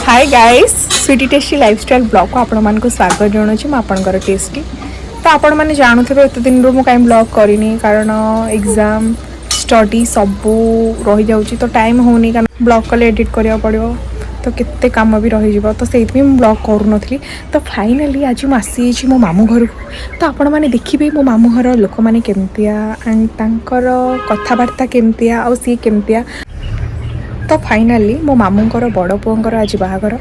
हाय guys sweety tasty lifestyle blog को आपण मानक स्वागत जनाऊँ आपणकर टेस्टी तो आपण मैंने जानूथे एत दिन रू कहीं ब्लॉग करनी कारण एग्जाम स्टडी सबू रही जाऊँगी तो टाइम होनी कारण ब्लॉग कले एडिट करा पड़ो तो केते काम भी रही तो से ब्लॉग करूँ तो फाइनाली आज मुझे मो मामू घर को तो आपण मैंने देखिए मो मामू घर लोक मैंने केमतिया एंड तांकर कथबार्ता केमतिया आ सी केमतिया तो फाइनाली मो मामूंकर बड़ पुअर आज बाहागर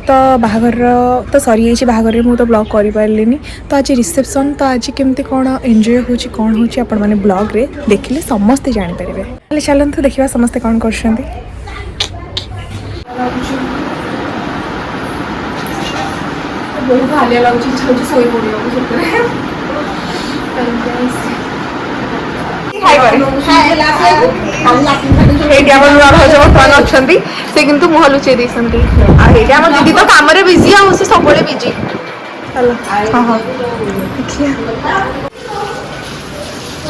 तो बाहागर तो सरी जाइए बाहागर मु तो ब्लॉग कर पारे तो आज रिसेप्शन तो आज केमती कौन एंजॉय होची कौन होची आपण माने ब्लॉग रे देखिले समस्ते जानि पारे चलते देखा समस्ते कौन कर बहुत हालिया लगुच इच्छा होची सोई पड़ियो मुह लुचे दीदी तो कम बिजी आसी सब बिजी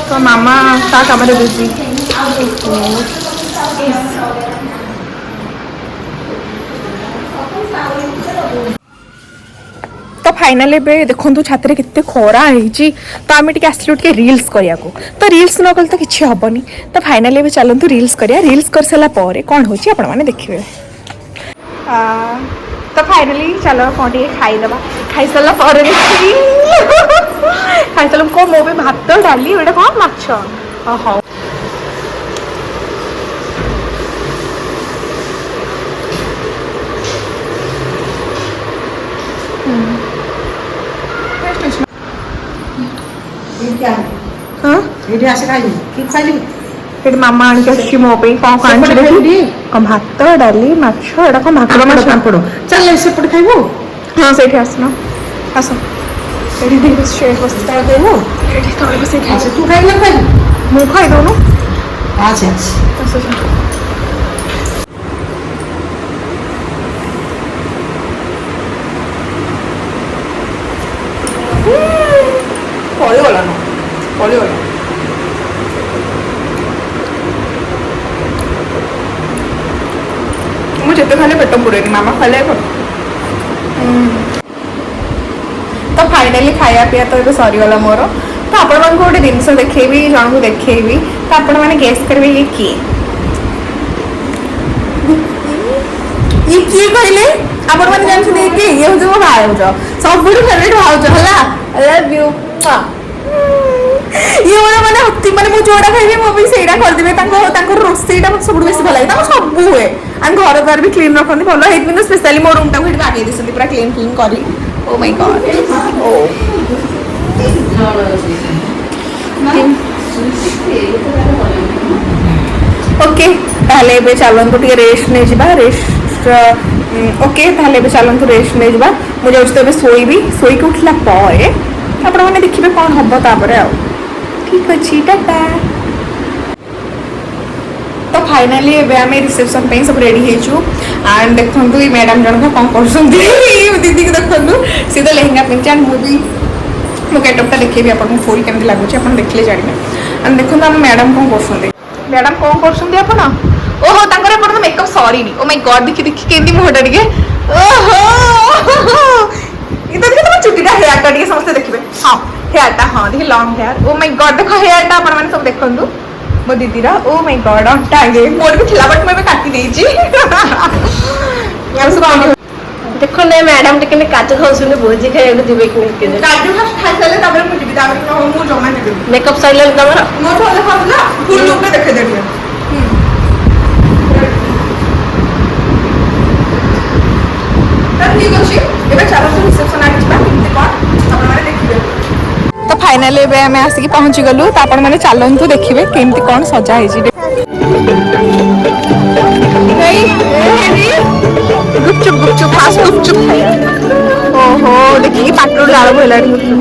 तो मामा ता कम बिजी तो फाइनाली देखो छात्र केते खरा है तो आम टे आसलु टे रील्स करिया को तो रील्स न कले तो किसी हेनी तो फाइनाली चलतु रील्स करिया रील्स कर सारा पर कौन हो आपण मैंने देखिए तो फाइनाली चलो कौन टे खाईदबा खाई सारा पर खाई सारा कौन मो भात डाली एटा कौन माछ हाँ मामा आनी मो कौन भात डाली माछ एटा कौन भाकुर चल सेपटे खाइबो हाँ से आसन आस तू खाइ ना खाइ मु खाई दौनु पड़गला न पड़गला मुझे खाली पेट पुरेनी मामा खाले तो फाइनाली खाया पिया तो सरीगला मोर तो आपण मन गोटे जिनस देखी जन को देखी तो आपण मैंने गेस करेंगे ये किए कहले आपण मैंने जानते कि ये हूँ मो भाउज सब फेवरेट भाउज है आई लव यू ये मैंने हत्ती मैंने मुझे जोड़ा खाइबी मो भी सेटा करदेबे रोसईटा मत सब बेस भल लगे सब हुए एंड घर द्वार भी क्लीन रखती भल है स्पेशली मो रूम टाइम बागे देते पूरा क्लीन क्लीन कर ओ माय गॉड ओके ताले बे चलंतु टिके रेस्ट नै जिबा रेस्ट ओके ताले बे चलंतु रेस्ट नै जिबा मु जाउछ तो सोईबी सोई के उठला परे आपण माने देखिबे कोन हबो तापरे आ ठीक अछि टाटा तो फाइनाली एबे आमे रिसेप्शन पे सब रेडी हेचु एंड देखंतु ई मैडम जन को कोन करसंती दीदी के देखंतु सीधा लहंगा पिंचान मु भी मो गेटअपटा देखिबी आपण फुल केमति लागु छी आपण देखले जानिबे एंड देखंतु हम मैडम कोन करसंती मैडम कोन करसंती आपण ओहो तांकर आपण makeup sorry knee O my God देखि देखि केंदी मोहटा टिके ओहो इधर के चुटीटा हेयरटा टिके समस्त देखिबे हां हेयरटा हां देखि long hair oh my god देखो हेयरटा आपण माने सब देखंतु मो दीदीरा ओ माय गॉड अट्टा आगे मोर भी थिला बट मैं काटी देछि यार सब देखो ने मैडम टिके ने काजू खाउसने भोजी खाइ दिबे कि के काजू फर्स्ट खाइ साले तबरे मु जीबी ताबरे मु जमा देबे मेकअप साइलेंट तमरा मो तो देखला फुल लुक में देखे देबे ठीक अछि एबे चलो रिसेप्शन आ छिबा किते कोन आपण माने देखिबे तो फाइनली एबे हमें आसिक पहुंची गलु तो आपण माने चलंतु देखिबे केमती कोन सजा है जी गुपचुप गुपचुप फास्ट गुपचुप ओहो देखिए पाटरू लाल भइला गुपचुप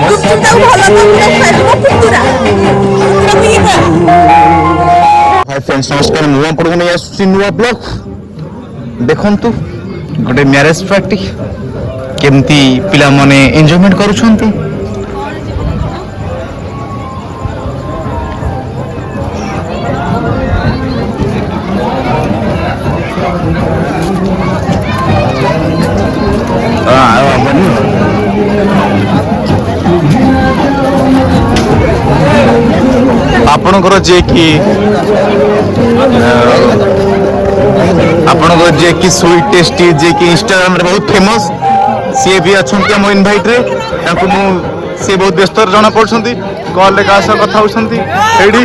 तो हाय फ्रेंड्स नमस्कार मु आपण नै आसुची नुवा ब्लॉग देखंतु गोटे मैरेज पार्टी केमती पिला माने एन्जॉयमेंट करूछंती ଆପଣଙ୍କର ଯେ କି ଆପଣଙ୍କର ଯେ କି ସୁଇଟ୍ ଟେଷ୍ଟି ଯେ କି ଇନଷ୍ଟାଗ୍ରାମରେ ବହୁତ ଫେମସ୍ ସିଏ ବି ଅଛନ୍ତି ଆମ ଇନଭାଇଟ୍ରେ ତାଙ୍କୁ ମୁଁ ସିଏ ବହୁତ ବ୍ୟସ୍ତରେ ଜଣାପଡ଼ୁଛନ୍ତି କଲ୍ରେ କାହା ସହ କଥା ହେଉଛନ୍ତି ଏଇଠି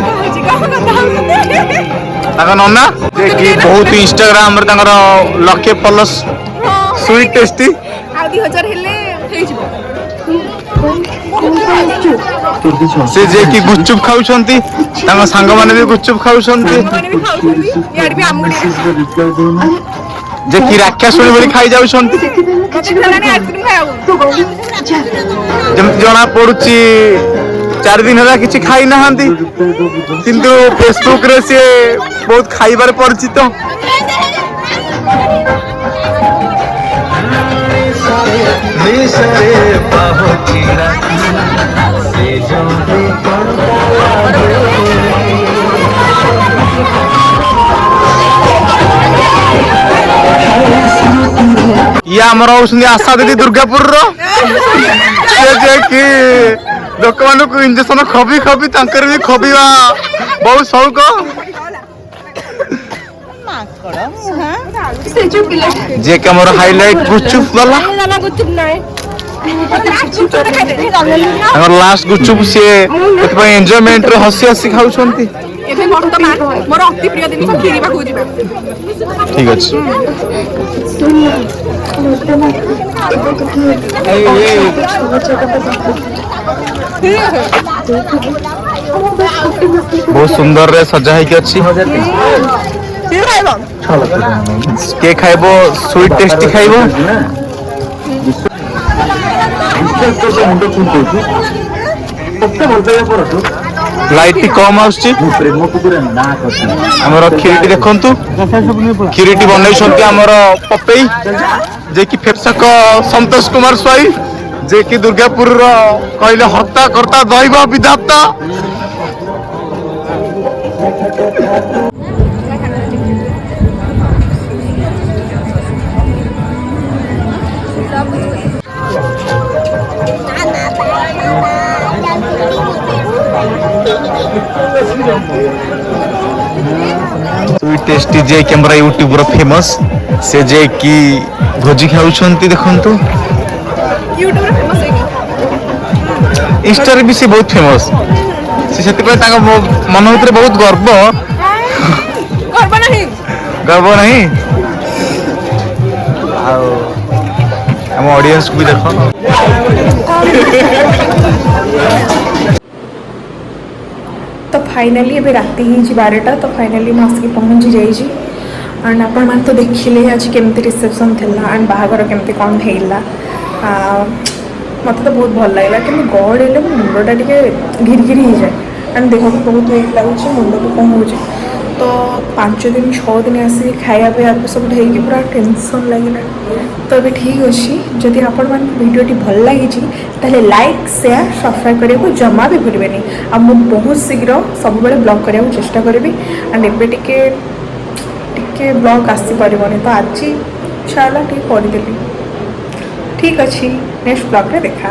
ତାଙ୍କ ନନା ଯେ କି ବହୁତ ଇନଷ୍ଟାଗ୍ରାମରେ ତାଙ୍କର ଲକ୍ଷେ ଫଲୋର୍ସ ସୁଇଟ୍ ଟେଷ୍ଟି ଆଉ 2000 ହେଲେ ହେଇଯିବ ସେ ଯେ କି ଗୁପଚୁପ ଖାଉଛନ୍ତି ତାଙ୍କ ସାଙ୍ଗମାନେ ବି ଗୁପଚୁପ ଖାଉଛନ୍ତି ଇଆଡେ ବି ଆମକୁ ଯେ କି ରାକ୍ଷାସୁଣୀ ଭଳି ଖାଇ ଯାଉଛନ୍ତି ଆଇସ୍କ୍ରିମ୍ ଖାଇବାକୁ ଯେମିତି ଜଣା ପଡୁଛି 4 ଦିନ ହେଲା କିଛି ଖାଇ ନାହାନ୍ତି କିନ୍ତୁ ଫେସବୁକରେ ସିଏ ବହୁତ ଖାଇବାରେ ପରିଚିତ ଇଏ ଆମର ହଉଛନ୍ତି ଆଶା ଦିଦି ଦୁର୍ଗାପୁରର ସେ ଯେ କି ଲୋକମାନଙ୍କୁ ଇଞ୍ଜେକ୍ସନ ଖବି ଖବି ତାଙ୍କର ବି ଖବିବା ବହୁତ ସଉକ ଯେ କି ଆମର ହାଇଲାଇଟ ଗୁଚୁପ ବାଲା ତାଙ୍କର ଲାଷ୍ଟ ଗୁଚୁପ ସିଏ ସେଥିପାଇଁ ଏନ୍ଜୟମେଣ୍ଟରେ ହସି ହସି ଖାଉଛନ୍ତି ଏବେ ବର୍ତ୍ତମାନ ମୋର ଅତି ପ୍ରିୟ ଜିନିଷ କ୍ଷୀରି ପାଖକୁ ଯିବା ଠିକ ଅଛି ବହୁତ ସୁନ୍ଦରରେ ସଜା ହେଇକି ଅଛି କିଏ ଖାଇବ ସୁଇଟ୍ ଟେଷ୍ଟି ଖାଇବ ଲାଇଟ୍ ଟି କମ ଆସୁଛି ଆମର କ୍ଷୀରିଟି ଦେଖନ୍ତୁ କ୍ଷୀରିଟି ବନେଇଛନ୍ତି ଆମର ପପେଇ ଯେ କି ଫେଫସାକ ସନ୍ତୋଷ କୁମାର ସ୍ୱାଇଁ ଯେ କି ଦୁର୍ଗାପୁରର କହିଲେ ହର୍ତ୍ତା କର୍ତ୍ତା ଦୈବ ବିଧାତା ସୁଇଟ୍ ଟେଷ୍ଟି ଯେ କି ଆମର ୟୁଟ୍ୟୁବର ଫେମସ୍ ସେ ଯେ କି ଭୋଜି ଖାଉଛନ୍ତି ଦେଖନ୍ତୁ ଇନଷ୍ଟାରେ ବି ସେ ବହୁତ ଫେମସ୍ ସେ ସେଥିପାଇଁ ତାଙ୍କ ମନ ଭିତରେ ବହୁତ ଗର୍ବ ନାହିଁ ଆଉ ଆମ ଅଡିଏନ୍ସକୁ ବି ଦେଖ तो फाइनाली एबे राति ही 12टा तो फाइनाली मैं आसिक पहुँची जाइए एंड आपण मैंने तो देखिले आज केमती रिसेप्शन थिला एंड बाहागर केमती कौन हैला मत तो बहुत भल लगे कि गड़ हेल्ले मुंडटा टे घिरी हो जाए एंड देह भी बहुत वेट लगुच मुंड भी कौन हो तो 5 दिन 6 दिन आसिक खाया पे सब पूरा टेंशन लगे तो अभी ठीक अच्छे जदि आपण मान भिडियोटी भल लगी ताले लाइक शेयर सब्सक्राइब करने को जमा भी भूलें आ मु बहुत शीघ्र सब ब्लॉग करने को चेष्टा करी एंड एबे टिके ब्लॉग आसी पारबनी तो आज इच्छा है करदेली ठीक अच्छे नेक्स्ट ब्लॉग रे देखा